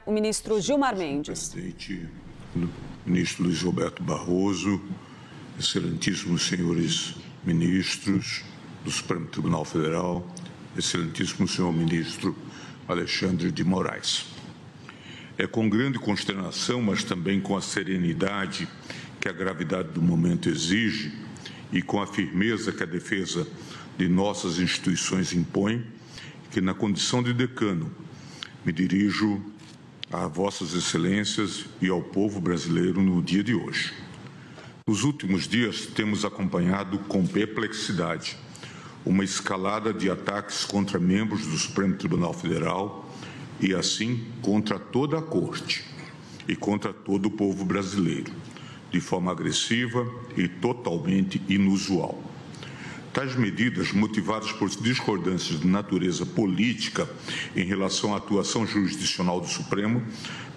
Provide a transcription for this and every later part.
O ministro Gilmar Mendes. Presidente, ministro Luiz Roberto Barroso, excelentíssimos senhores ministros do Supremo Tribunal Federal, excelentíssimo senhor ministro Alexandre de Moraes. É com grande consternação, mas também com a serenidade que a gravidade do momento exige e com a firmeza que a defesa de nossas instituições impõe, que na condição de decano me dirijo a vossas excelências e ao povo brasileiro no dia de hoje. Nos últimos dias temos acompanhado com perplexidade uma escalada de ataques contra membros do Supremo Tribunal Federal e assim contra toda a Corte e contra todo o povo brasileiro, de forma agressiva e totalmente inusual. Tais medidas, motivadas por discordâncias de natureza política em relação à atuação jurisdicional do Supremo,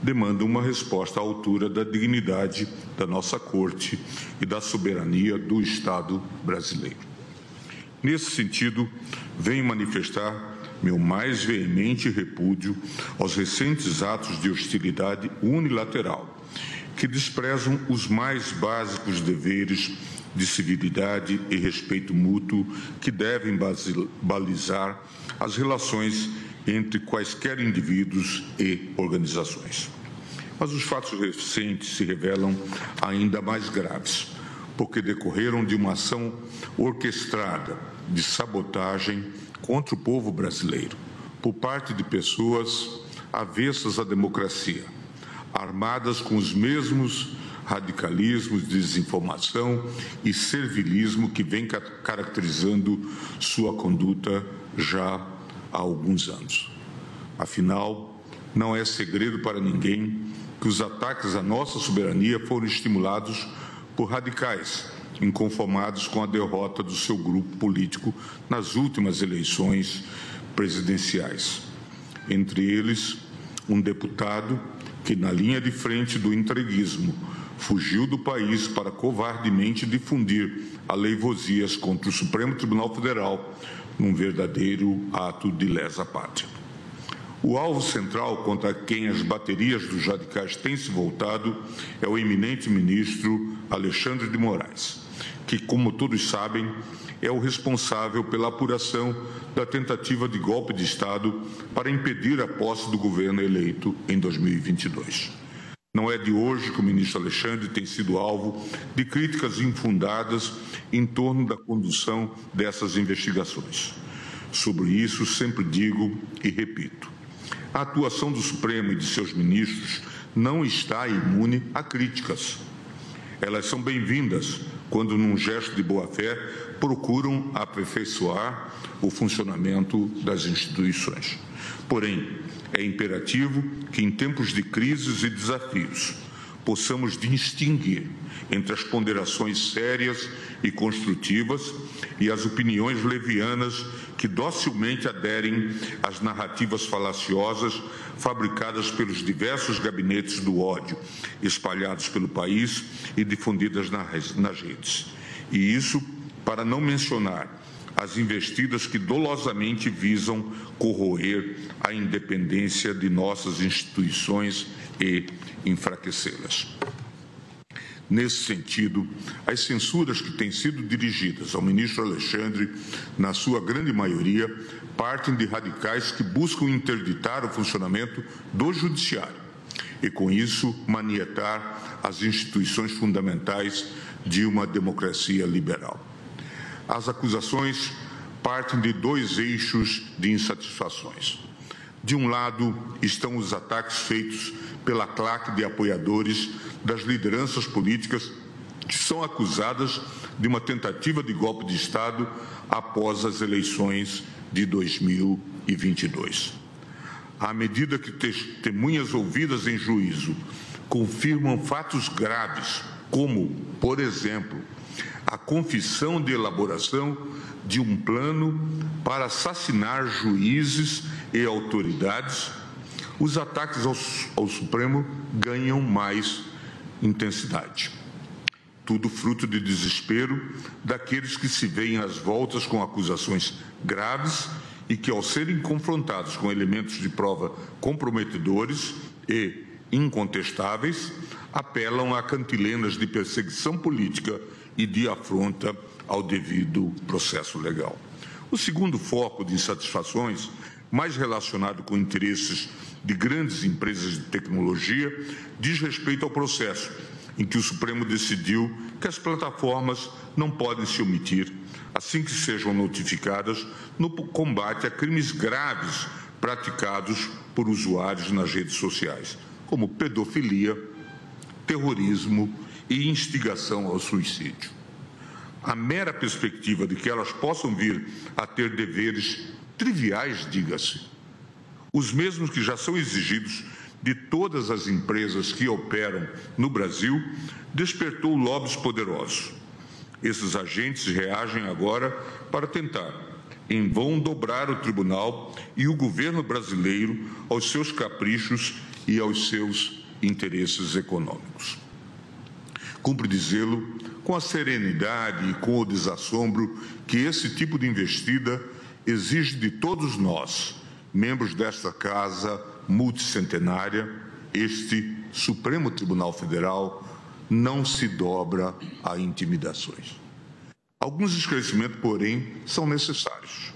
demandam uma resposta à altura da dignidade da nossa Corte e da soberania do Estado brasileiro. Nesse sentido, venho manifestar meu mais veemente repúdio aos recentes atos de hostilidade unilateral, que desprezam os mais básicos deveres de civilidade e respeito mútuo que devem balizar as relações entre quaisquer indivíduos e organizações. Mas os fatos recentes se revelam ainda mais graves, porque decorreram de uma ação orquestrada de sabotagem contra o povo brasileiro, por parte de pessoas avessas à democracia, armadas com os mesmos radicalismos, desinformação e servilismo que vem caracterizando sua conduta já há alguns anos. Afinal, não é segredo para ninguém que os ataques à nossa soberania foram estimulados por radicais inconformados com a derrota do seu grupo político nas últimas eleições presidenciais. Entre eles, um deputado que, na linha de frente do entreguismo, fugiu do país para covardemente difundir aleivosias contra o Supremo Tribunal Federal num verdadeiro ato de lesa pátria. O alvo central contra quem as baterias dos radicais têm se voltado é o eminente ministro Alexandre de Moraes, que, como todos sabem, é o responsável pela apuração da tentativa de golpe de Estado para impedir a posse do governo eleito em 2022. Não é de hoje que o ministro Alexandre tem sido alvo de críticas infundadas em torno da condução dessas investigações. Sobre isso, sempre digo e repito: a atuação do Supremo e de seus ministros não está imune a críticas. Elas são bem-vindas quando, num gesto de boa-fé, procuram aperfeiçoar o funcionamento das instituições. Porém, é imperativo que, em tempos de crises e desafios, possamos distinguir entre as ponderações sérias e construtivas e as opiniões levianas que docilmente aderem às narrativas falaciosas fabricadas pelos diversos gabinetes do ódio espalhados pelo país e difundidas nas redes. E isso para não mencionar as investidas que dolosamente visam corroer a independência de nossas instituições e enfraquecê-las. Nesse sentido, as censuras que têm sido dirigidas ao ministro Alexandre, na sua grande maioria, partem de radicais que buscam interditar o funcionamento do judiciário e, com isso, manietar as instituições fundamentais de uma democracia liberal. As acusações partem de dois eixos de insatisfações. De um lado, estão os ataques feitos pela claque de apoiadores das lideranças políticas que são acusadas de uma tentativa de golpe de Estado após as eleições de 2022. À medida que testemunhas ouvidas em juízo confirmam fatos graves, como, por exemplo, a confissão de elaboração de um plano para assassinar juízes e autoridades, os ataques ao Supremo ganham mais intensidade. Tudo fruto de desespero daqueles que se veem às voltas com acusações graves e que, ao serem confrontados com elementos de prova comprometedores, e incontestáveis, apelam a cantilenas de perseguição política e de afronta ao devido processo legal. O segundo foco de insatisfações, mais relacionado com interesses de grandes empresas de tecnologia, diz respeito ao processo em que o Supremo decidiu que as plataformas não podem se omitir assim que sejam notificadas no combate a crimes graves praticados por usuários nas redes sociais, como pedofilia, terrorismo e instigação ao suicídio. A mera perspectiva de que elas possam vir a ter deveres triviais, diga-se, os mesmos que já são exigidos de todas as empresas que operam no Brasil, despertou lobbies poderosos. Esses agentes reagem agora para tentar, em vão, dobrar o tribunal e o governo brasileiro aos seus caprichos e aos seus interesses econômicos. Cumpre dizê-lo com a serenidade e com o desassombro que esse tipo de investida exige de todos nós, membros desta casa multicentenária. Este Supremo Tribunal Federal não se dobra a intimidações. Alguns esclarecimentos, porém, são necessários.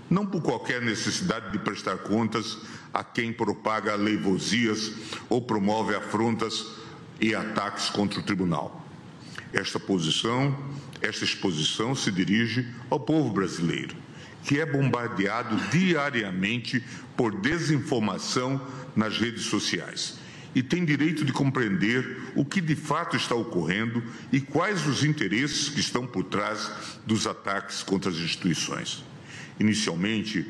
Não por qualquer necessidade de prestar contas a quem propaga aleivosias ou promove afrontas e ataques contra o tribunal. Esta exposição se dirige ao povo brasileiro, que é bombardeado diariamente por desinformação nas redes sociais e tem direito de compreender o que de fato está ocorrendo e quais os interesses que estão por trás dos ataques contra as instituições. Inicialmente,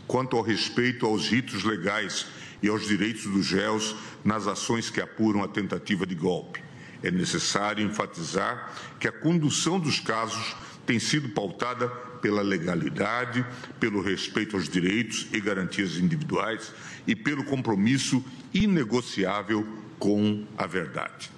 quanto ao respeito aos ritos legais e aos direitos dos réus nas ações que apuram a tentativa de golpe, é necessário enfatizar que a condução dos casos tem sido pautada pela legalidade, pelo respeito aos direitos e garantias individuais e pelo compromisso inegociável com a verdade.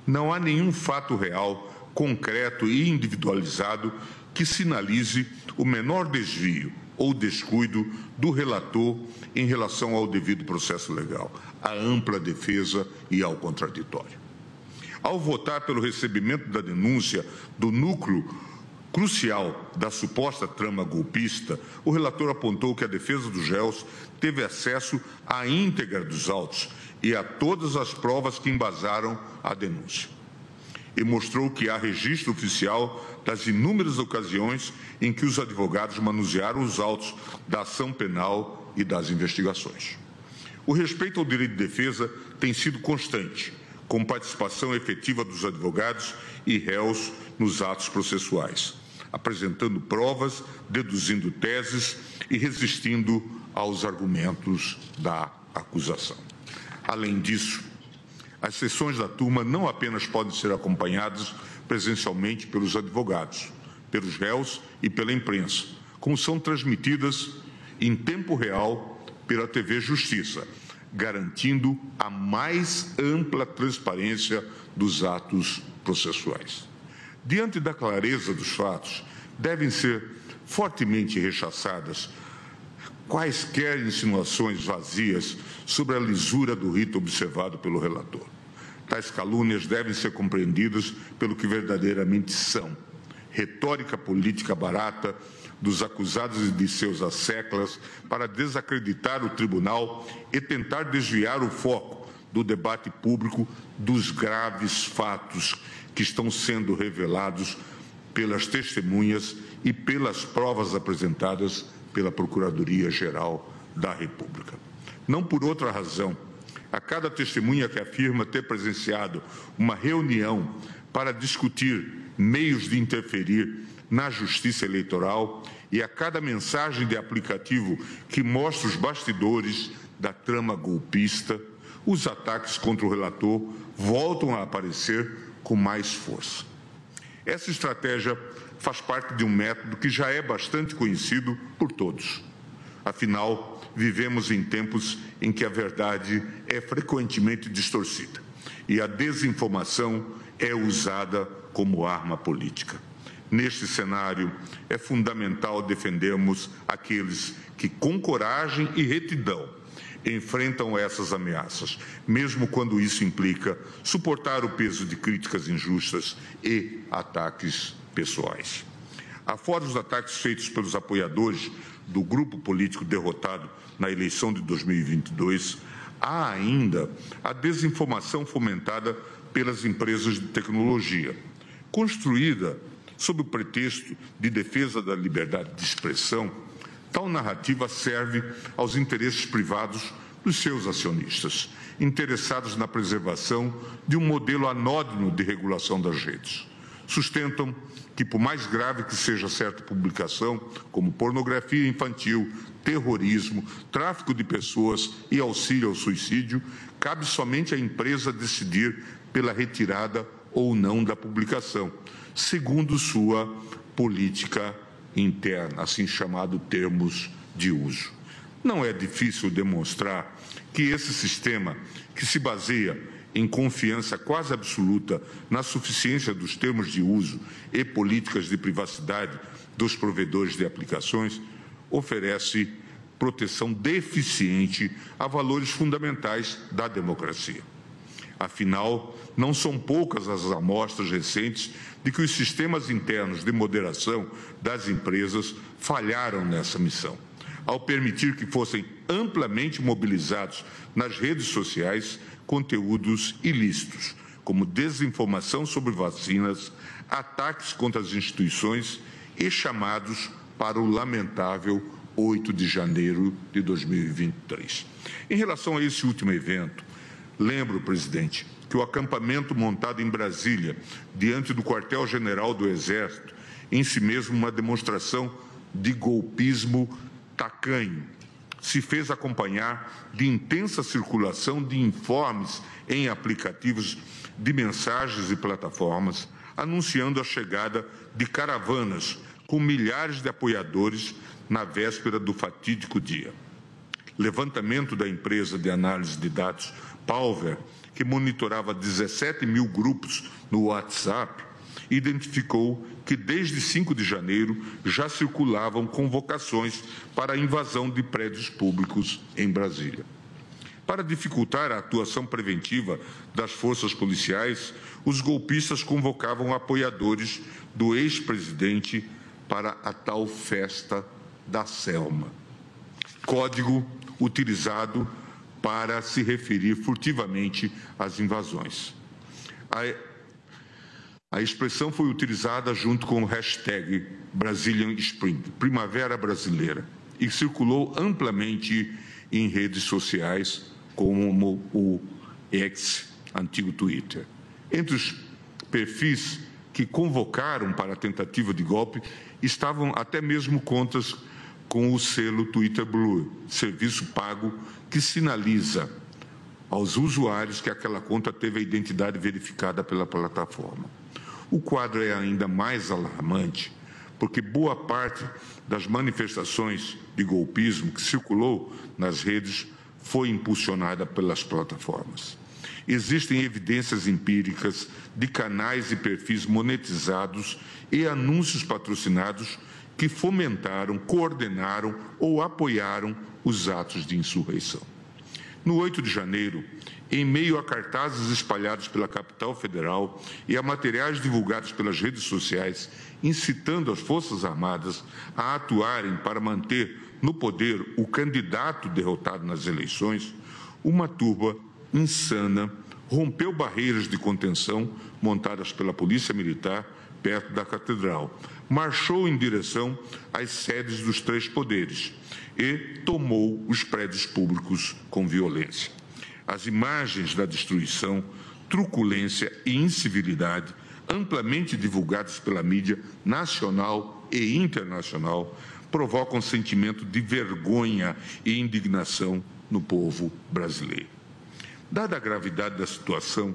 Não há nenhum fato real, concreto e individualizado que sinalize o menor desvio ou descuido do relator em relação ao devido processo legal, à ampla defesa e ao contraditório. Ao votar pelo recebimento da denúncia do núcleo crucial da suposta trama golpista, o relator apontou que a defesa dos réus teve acesso à íntegra dos autos e a todas as provas que embasaram a denúncia. E mostrou que há registro oficial das inúmeras ocasiões em que os advogados manusearam os autos da ação penal e das investigações. O respeito ao direito de defesa tem sido constante, com participação efetiva dos advogados e réus nos atos processuais, apresentando provas, deduzindo teses e resistindo aos argumentos da acusação. Além disso, as sessões da turma não apenas podem ser acompanhadas presencialmente pelos advogados, pelos réus e pela imprensa, como são transmitidas em tempo real pela TV Justiça, garantindo a mais ampla transparência dos atos processuais. Diante da clareza dos fatos, devem ser fortemente rechaçadas quaisquer insinuações vazias sobre a lisura do rito observado pelo relator. Tais calúnias devem ser compreendidas pelo que verdadeiramente são: retórica política barata dos acusados e de seus asseclas para desacreditar o tribunal e tentar desviar o foco do debate público dos graves fatos que estão sendo revelados pelas testemunhas e pelas provas apresentadas pela Procuradoria-Geral da República. Não por outra razão, a cada testemunha que afirma ter presenciado uma reunião para discutir meios de interferir na Justiça Eleitoral e a cada mensagem de aplicativo que mostra os bastidores da trama golpista, os ataques contra o relator voltam a aparecer com mais força. Essa estratégia faz parte de um método que já é bastante conhecido por todos. Afinal, vivemos em tempos em que a verdade é frequentemente distorcida e a desinformação é usada como arma política. Neste cenário, é fundamental defendermos aqueles que, com coragem e retidão, enfrentam essas ameaças, mesmo quando isso implica suportar o peso de críticas injustas e ataques pessoais. Afora os ataques feitos pelos apoiadores do grupo político derrotado na eleição de 2022, há ainda a desinformação fomentada pelas empresas de tecnologia, construída sob o pretexto de defesa da liberdade de expressão. Tal narrativa serve aos interesses privados dos seus acionistas, interessados na preservação de um modelo anódino de regulação das redes. Sustentam que, por mais grave que seja certa publicação, como pornografia infantil, terrorismo, tráfico de pessoas e auxílio ao suicídio, cabe somente à empresa decidir pela retirada ou não da publicação, segundo sua política interna, assim chamado termos de uso. Não é difícil demonstrar que esse sistema, que se baseia em confiança quase absoluta na suficiência dos termos de uso e políticas de privacidade dos provedores de aplicações, oferece proteção deficiente a valores fundamentais da democracia. Afinal, não são poucas as amostras recentes de que os sistemas internos de moderação das empresas falharam nessa missão, ao permitir que fossem amplamente mobilizados nas redes sociais conteúdos ilícitos, como desinformação sobre vacinas, ataques contra as instituições e chamados para o lamentável 8 de janeiro de 2023. Em relação a esse último evento, lembro, presidente, que o acampamento montado em Brasília, diante do quartel-general do Exército, em si mesmo uma demonstração de golpismo tacanho, se fez acompanhar de intensa circulação de informes em aplicativos de mensagens e plataformas, anunciando a chegada de caravanas com milhares de apoiadores na véspera do fatídico dia. Levantamento da empresa de análise de dados Palver, que monitorava 17 mil grupos no WhatsApp, identificou que desde 5 de janeiro já circulavam convocações para a invasão de prédios públicos em Brasília. Para dificultar a atuação preventiva das forças policiais, os golpistas convocavam apoiadores do ex-presidente para a tal festa da Selma, código utilizado para se referir furtivamente às invasões. A expressão foi utilizada junto com o hashtag Brazilian Spring, Primavera Brasileira, e circulou amplamente em redes sociais como o X, antigo Twitter. Entre os perfis que convocaram para a tentativa de golpe estavam até mesmo contas com o selo Twitter Blue, serviço pago que sinaliza aos usuários que aquela conta teve a identidade verificada pela plataforma. O quadro é ainda mais alarmante, porque boa parte das manifestações de golpismo que circulou nas redes foi impulsionada pelas plataformas. Existem evidências empíricas de canais e perfis monetizados e anúncios patrocinados que fomentaram, coordenaram ou apoiaram os atos de insurreição. No 8 de janeiro, em meio a cartazes espalhados pela capital federal e a materiais divulgados pelas redes sociais, incitando as Forças Armadas a atuarem para manter no poder o candidato derrotado nas eleições, uma turba insana rompeu barreiras de contenção montadas pela Polícia Militar perto da Catedral, marchou em direção às sedes dos três poderes e tomou os prédios públicos com violência. As imagens da destruição, truculência e incivilidade, amplamente divulgadas pela mídia nacional e internacional, provocam um sentimento de vergonha e indignação no povo brasileiro. Dada a gravidade da situação,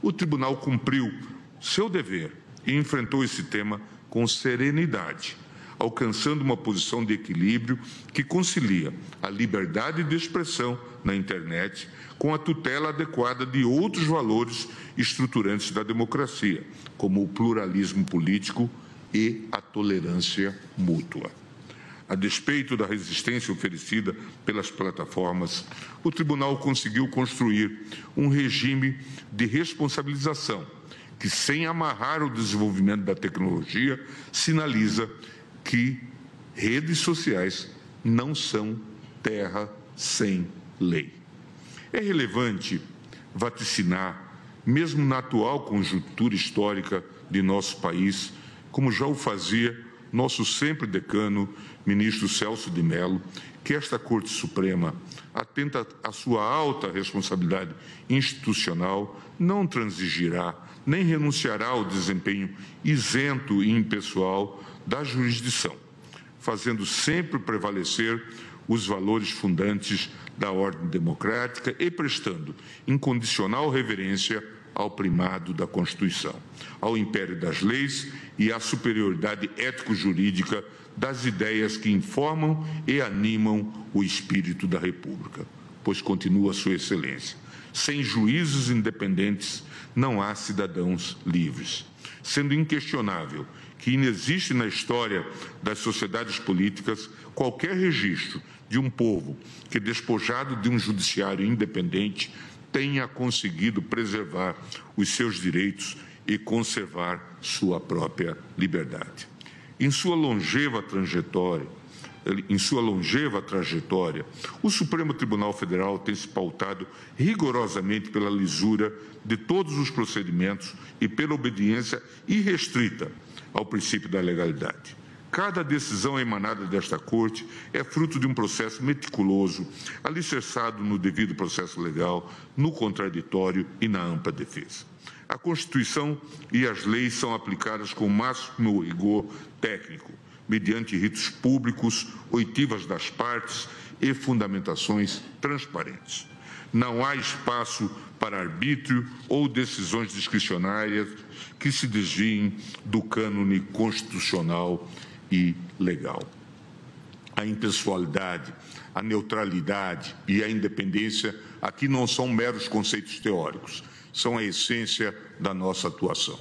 o tribunal cumpriu seu dever e enfrentou esse tema com serenidade, alcançando uma posição de equilíbrio que concilia a liberdade de expressão na internet com a tutela adequada de outros valores estruturantes da democracia, como o pluralismo político e a tolerância mútua. A despeito da resistência oferecida pelas plataformas, o Tribunal conseguiu construir um regime de responsabilização que, sem amarrar o desenvolvimento da tecnologia, sinaliza que redes sociais não são terra sem lei. É relevante vaticinar, mesmo na atual conjuntura histórica de nosso país, como já o fazia nosso sempre decano, ministro Celso de Mello, que esta Corte Suprema, atenta à sua alta responsabilidade institucional, não transigirá nem renunciará ao desempenho isento e impessoal da jurisdição, fazendo sempre prevalecer os valores fundantes da ordem democrática e prestando incondicional reverência ao primado da Constituição, ao império das leis e à superioridade ético-jurídica das ideias que informam e animam o espírito da República, pois continua Sua Excelência. Sem juízes independentes não há cidadãos livres, sendo inquestionável que inexiste na história das sociedades políticas qualquer registro de um povo que, despojado de um judiciário independente, tenha conseguido preservar os seus direitos e conservar sua própria liberdade. Em sua longeva trajetória, o Supremo Tribunal Federal tem se pautado rigorosamente pela lisura de todos os procedimentos e pela obediência irrestrita ao princípio da legalidade. Cada decisão emanada desta Corte é fruto de um processo meticuloso, alicerçado no devido processo legal, no contraditório e na ampla defesa. A Constituição e as leis são aplicadas com o máximo rigor técnico, mediante ritos públicos, oitivas das partes e fundamentações transparentes. Não há espaço para arbítrio ou decisões discricionárias que se desviem do cânone constitucional e legal. A impessoalidade, a neutralidade e a independência aqui não são meros conceitos teóricos, são a essência da nossa atuação.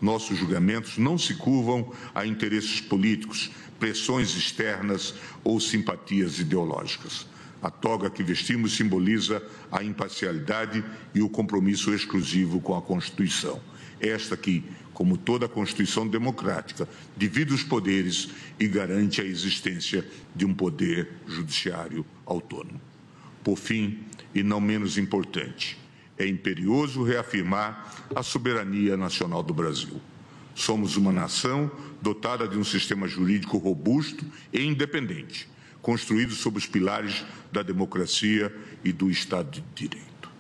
Nossos julgamentos não se curvam a interesses políticos, pressões externas ou simpatias ideológicas. A toga que vestimos simboliza a imparcialidade e o compromisso exclusivo com a Constituição. Esta que, como toda a Constituição democrática, divide os poderes e garante a existência de um poder judiciário autônomo. Por fim, e não menos importante, é imperioso reafirmar a soberania nacional do Brasil. Somos uma nação dotada de um sistema jurídico robusto e independente, construído sobre os pilares da democracia e do Estado de Direito.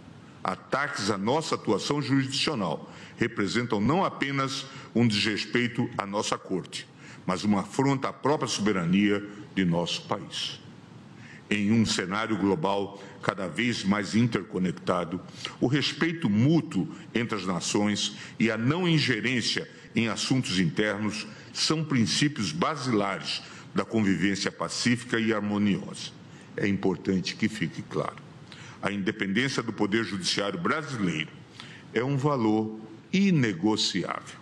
Ataques à nossa atuação jurisdicional representam não apenas um desrespeito à nossa Corte, mas uma afronta à própria soberania de nosso país. Em um cenário global cada vez mais interconectado, o respeito mútuo entre as nações e a não ingerência em assuntos internos são princípios basilares da convivência pacífica e harmoniosa. É importante que fique claro. A independência do Poder Judiciário brasileiro é um valor inegociável.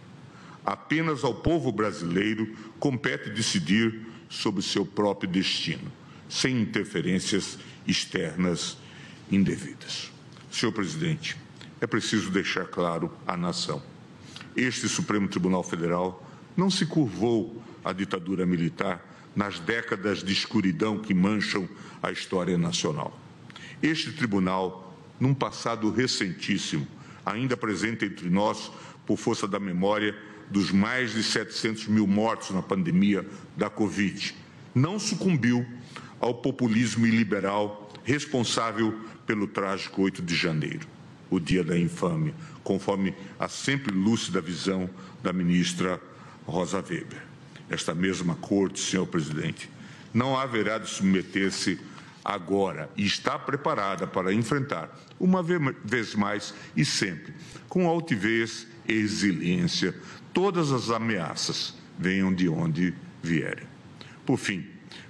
Apenas ao povo brasileiro compete decidir sobre seu próprio destino, sem interferências externas indevidas. Senhor Presidente, é preciso deixar claro à nação. Este Supremo Tribunal Federal não se curvou à ditadura militar nas décadas de escuridão que mancham a história nacional. Este tribunal, num passado recentíssimo, ainda presente entre nós por força da memória dos mais de 700 mil mortos na pandemia da Covid, não sucumbiu ao populismo iliberal responsável pelo trágico 8 de janeiro, o dia da infâmia, conforme a sempre lúcida visão da ministra Rosa Weber. Esta mesma Corte, senhor presidente, não haverá de submeter-se agora e está preparada para enfrentar, uma vez mais e sempre, com altivez e resiliência, todas as ameaças, venham de onde vierem. Por fim,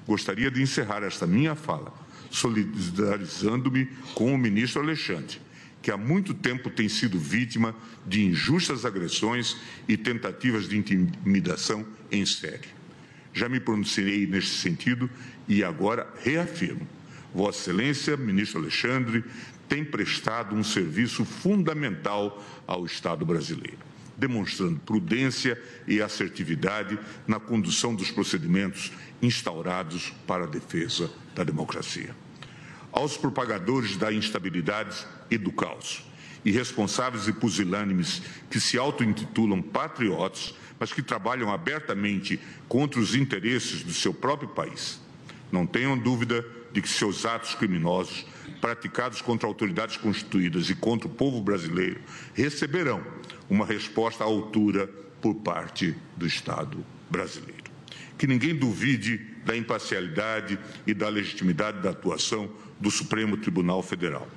gostaria de encerrar esta minha fala solidarizando-me com o ministro Alexandre, que há muito tempo tem sido vítima de injustas agressões e tentativas de intimidação em série. Já me pronunciei neste sentido e agora reafirmo. Vossa Excelência, ministro Alexandre, tem prestado um serviço fundamental ao Estado brasileiro, demonstrando prudência e assertividade na condução dos procedimentos instaurados para a defesa da democracia. Aos propagadores da instabilidade e do caos, irresponsáveis e pusilânimes que se auto-intitulam patriotas, mas que trabalham abertamente contra os interesses do seu próprio país, não tenham dúvida de que seus atos criminosos, praticados contra autoridades constituídas e contra o povo brasileiro, receberão uma resposta à altura por parte do Estado brasileiro. Que ninguém duvide da imparcialidade e da legitimidade da atuação do Supremo Tribunal Federal.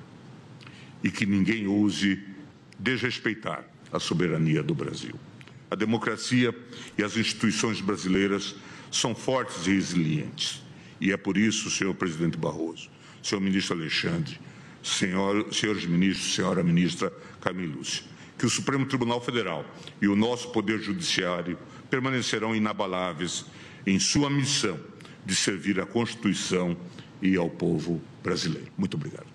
E que ninguém ouse desrespeitar a soberania do Brasil. A democracia e as instituições brasileiras são fortes e resilientes. E é por isso, senhor presidente Barroso, senhor ministro Alexandre, senhores ministros, senhora ministra Carmen Lúcia, que o Supremo Tribunal Federal e o nosso Poder Judiciário permanecerão inabaláveis em sua missão de servir à Constituição e ao povo brasileiro. Muito obrigado.